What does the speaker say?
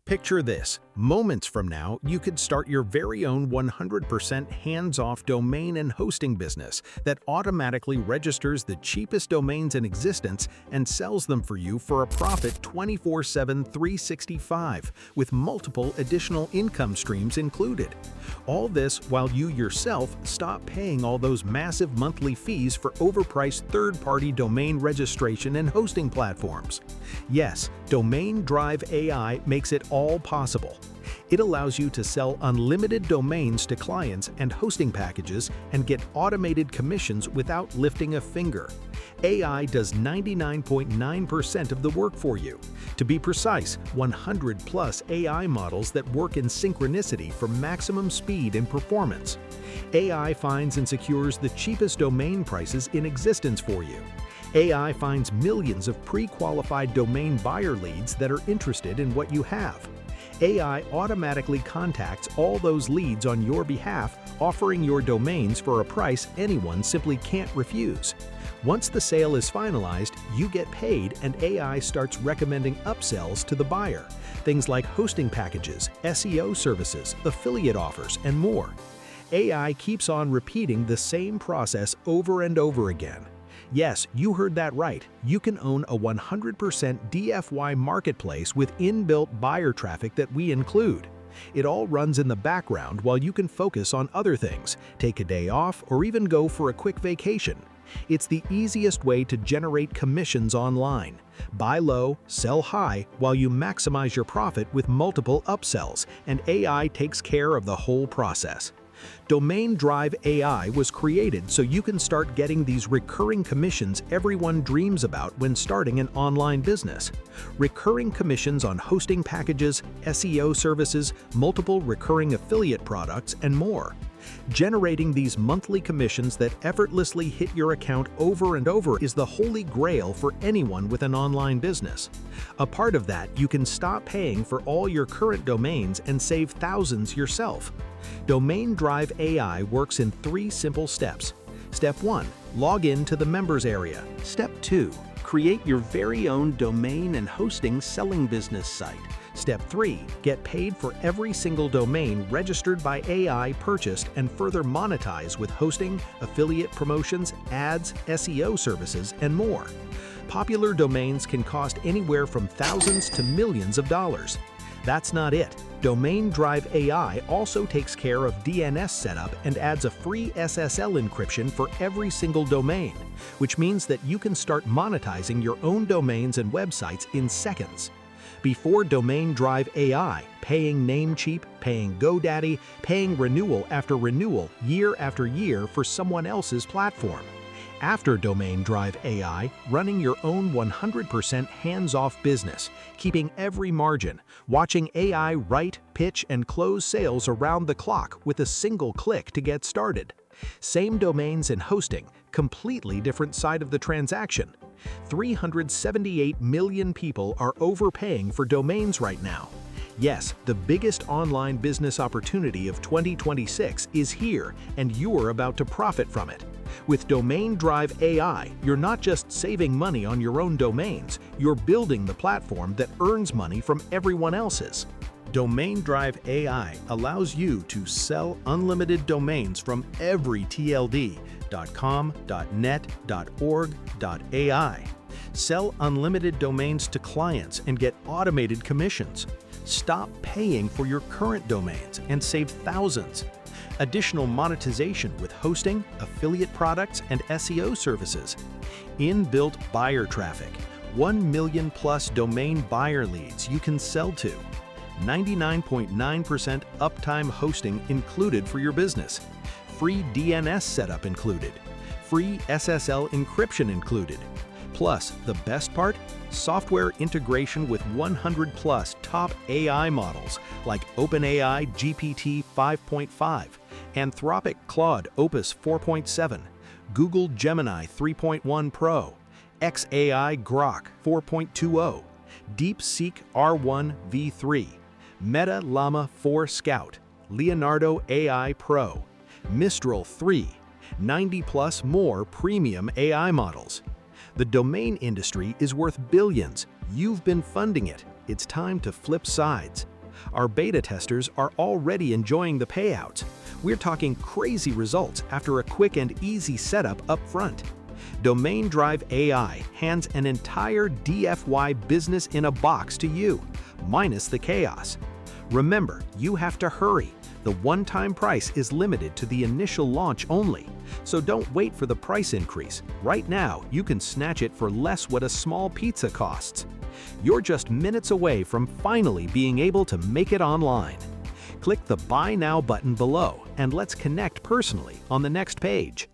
Picture this. Moments from now, you could start your very own 100% hands-off domain and hosting business that automatically registers the cheapest domains in existence and sells them for you for a profit 24/7, 365, with multiple additional income streams included. All this while you yourself stop paying all those massive monthly fees for overpriced third-party domain registration and hosting platforms. Yes, Domain Drive AI makes it all possible. It allows you to sell unlimited domains to clients and hosting packages and get automated commissions without lifting a finger. AI does 99.9% of the work for you. To be precise, 100+ AI models that work in synchronicity for maximum speed and performance. AI finds and secures the cheapest domain prices in existence for you. AI finds millions of pre-qualified domain buyer leads that are interested in what you have. AI automatically contacts all those leads on your behalf, offering your domains for a price anyone simply can't refuse. Once the sale is finalized, you get paid and AI starts recommending upsells to the buyer, things like hosting packages, SEO services, affiliate offers, and more. AI keeps on repeating the same process over and over again. Yes, you heard that right. You can own a 100% DFY marketplace with inbuilt buyer traffic that we include. It all runs in the background while you can focus on other things, take a day off, or even go for a quick vacation. It's the easiest way to generate commissions online. Buy low, sell high, while you maximize your profit with multiple upsells, and AI takes care of the whole process. Domain Drive AI was created so you can start getting these recurring commissions everyone dreams about when starting an online business. Recurring commissions on hosting packages, SEO services, multiple recurring affiliate products, and more. Generating these monthly commissions that effortlessly hit your account over and over is the holy grail for anyone with an online business. A part of that, you can stop paying for all your current domains and save thousands yourself. Domain Drive AI works in 3 simple steps. Step 1. Log in to the members area. Step 2. Create your very own domain and hosting selling business site. Step 3. Get paid for every single domain registered by AI purchased and further monetize with hosting, affiliate promotions, ads, SEO services, and more. Popular domains can cost anywhere from thousands to millions of dollars. That's not it. Domain Drive AI also takes care of DNS setup and adds a free SSL encryption for every single domain, which means that you can start monetizing your own domains and websites in seconds. Before Domain Drive AI, paying NameCheap, paying GoDaddy, paying renewal after renewal, year after year for someone else's platform. After Domain Drive AI, running your own 100% hands-off business, keeping every margin, watching AI write, pitch, and close sales around the clock with a single click to get started. Same domains and hosting, completely different side of the transaction. 378 million people are overpaying for domains right now. Yes, the biggest online business opportunity of 2026 is here, and you're about to profit from it. With Domain Drive AI, you're not just saving money on your own domains, you're building the platform that earns money from everyone else's. Domain Drive AI allows you to sell unlimited domains from every TLD, .com, .net, .org, .ai. Sell unlimited domains to clients and get automated commissions. Stop paying for your current domains and save thousands. Additional monetization with hosting, affiliate products, and SEO services. Inbuilt buyer traffic, 1 million plus domain buyer leads you can sell to. 99.9% uptime hosting included for your business. Free DNS setup included. Free SSL encryption included. Plus, the best part? Software integration with 100+ top AI models like OpenAI GPT 5.5, Anthropic Claude Opus 4.7, Google Gemini 3.1 Pro, xAI Grok 4.20, DeepSeek R1 V3, Meta Llama 4 Scout, Leonardo AI Pro, Mistral 3, 90+ more premium AI models. The domain industry is worth billions. You've been funding it. It's time to flip sides. Our beta testers are already enjoying the payouts. We're talking crazy results after a quick and easy setup up front. Domain Drive AI hands an entire DFY business in a box to you, minus the chaos. Remember, you have to hurry. The one-time price is limited to the initial launch only, so don't wait for the price increase. Right now, you can snatch it for less what a small pizza costs. You're just minutes away from finally being able to make it online. Click the Buy Now button below and let's connect personally on the next page.